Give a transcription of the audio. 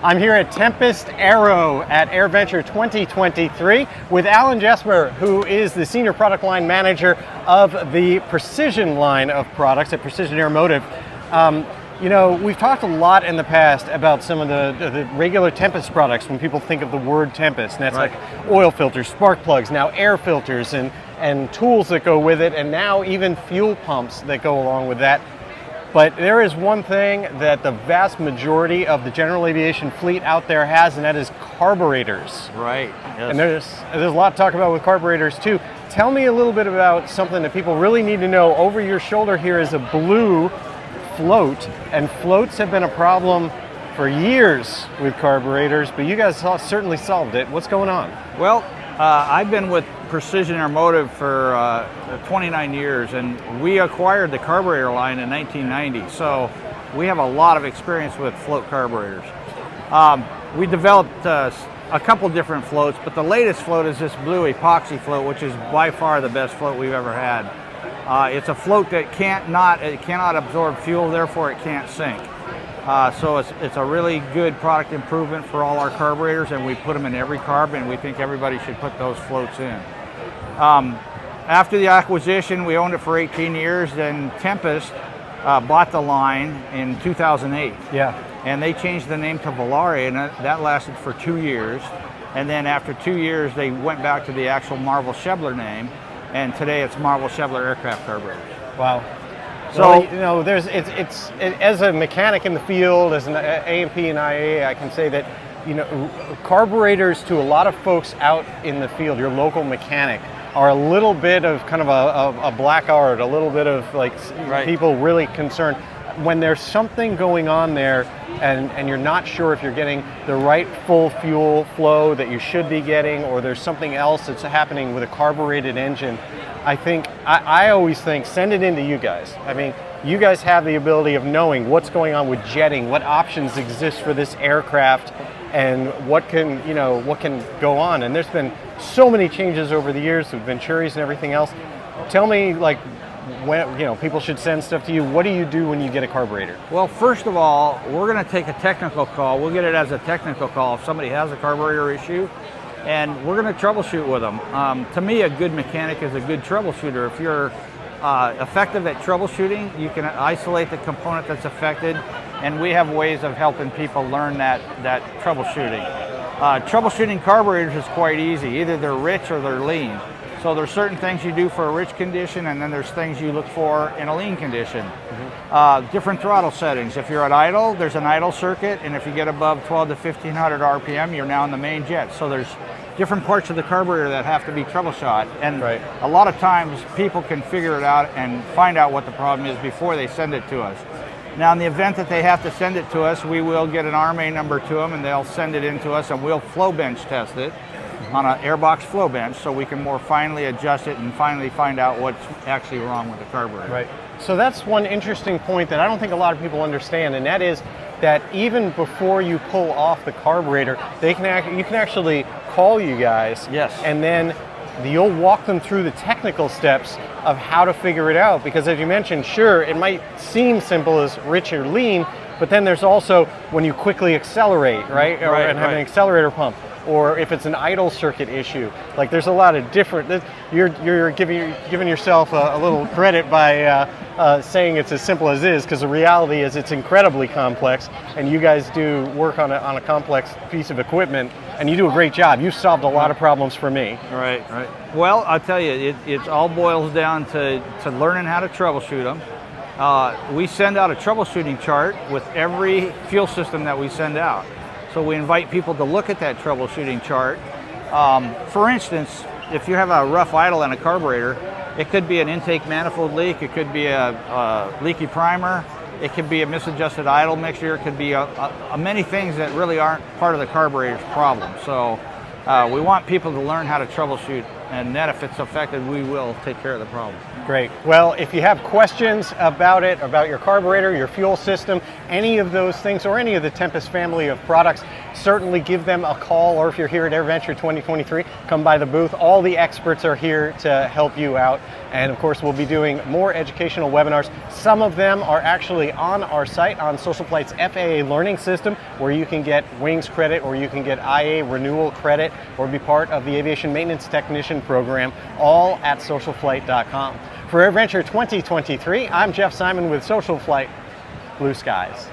I'm here at Tempest Aero at AirVenture 2023 with Alan Jesper, who is the Senior Product Line Manager of the Precision line of products at Precision Airmotive. You know, we've talked a lot in the past about some of the regular Tempest products when people think of the word Tempest, and that's right. like oil filters, spark plugs, now air filters, and tools that go with it, and now even fuel pumps that go along with that. But there is one thing that the vast majority of the general aviation fleet out there has, and that is carburetors. Right. Yes. And there's a lot to talk about with carburetors too. Tell me a little bit about something that people really need to know. Over your shoulder here is a blue float, and floats have been a problem for years with carburetors, but you guys certainly solved it. What's going on? Well, I've been with Precision Airmotive for 29 years, and we acquired the carburetor line in 1990, so we have a lot of experience with float carburetors. We developed a couple different floats, but the latest float is this blue epoxy float, which is by far the best float we've ever had. It's a float that cannot absorb fuel, therefore it can't sink. So it's a really good product improvement for all our carburetors, and we put them in every carb, and we think everybody should put those floats in. After the acquisition, we owned it for 18 years, then Tempest bought the line in 2008. Yeah. And they changed the name to Volare, and that lasted for 2 years. And then after 2 years, they went back to the actual Marvel-Schebler name, and today it's Marvel-Schebler aircraft carburetors. Wow. So, well, you know, as a mechanic in the field, as an A&P and IA, I can say that, you know, carburetors to a lot of folks out in the field, your local mechanic, are a little bit of kind of a black art, a little bit of like right. People really concerned. When there's something going on there and you're not sure if you're getting the right full fuel flow that you should be getting, or there's something else that's happening with a carbureted engine, I always think send it into you guys. I mean, you guys have the ability of knowing what's going on with jetting, what options exist for this aircraft, and what can go on. And there's been so many changes over the years with Venturis and everything else. Tell me, like, when people should send stuff to you, what do you do when you get a carburetor? Well, first of all, we're going to take a technical call. We'll get it as a technical call if somebody has a carburetor issue, and we're going to troubleshoot with them. To me, a good mechanic is a good troubleshooter. If you're effective at troubleshooting, you can isolate the component that's affected, and we have ways of helping people learn that troubleshooting. Troubleshooting carburetors is quite easy. Either they're rich or they're lean. So there's certain things you do for a rich condition, and then there's things you look for in a lean condition. Mm-hmm. Different throttle settings. If you're at idle, there's an idle circuit, and if you get above 12 to 1500 RPM, you're now in the main jet. So there's different parts of the carburetor that have to be troubleshot, and right. A lot of times people can figure it out and find out what the problem is before they send it to us. Now, in the event that they have to send it to us, we will get an RMA number to them, and they'll send it in to us, and we'll flow bench test it on an airbox flow bench, so we can more finely adjust it and finally find out what's actually wrong with the carburetor. Right. So that's one interesting point that I don't think a lot of people understand, and that is that even before you pull off the carburetor, you can actually call you guys. Yes. And then you'll walk them through the technical steps of how to figure it out, because as you mentioned, sure, it might seem simple as rich or lean, but then there's also when you quickly accelerate, right? And have an accelerator pump. Or if it's an idle circuit issue, like there's a lot of different. You're giving yourself a little credit by saying it's as simple as it is, because the reality is it's incredibly complex, and you guys do work on a complex piece of equipment, and you do a great job. You've solved a lot of problems for me. Right. Well, I'll tell you, it all boils down to learning how to troubleshoot them. We send out a troubleshooting chart with every fuel system that we send out. So we invite people to look at that troubleshooting chart. For instance, if you have a rough idle in a carburetor, it could be an intake manifold leak, it could be a leaky primer, it could be a misadjusted idle mixture, it could be many things that really aren't part of the carburetor's problem. So we want people to learn how to troubleshoot and then if it's affected, we will take care of the problem. Great. Well, if you have questions about it, about your carburetor, your fuel system, any of those things, or any of the Tempest family of products, certainly give them a call, or if you're here at AirVenture 2023, come by the booth. All the experts are here to help you out. And of course, we'll be doing more educational webinars. Some of them are actually on our site, on Social Flight's FAA learning system, where you can get wings credit, or you can get IA renewal credit, or be part of the aviation maintenance technician program, all at socialflight.com. For AirVenture 2023, I'm Jeff Simon with Social Flight. Blue skies.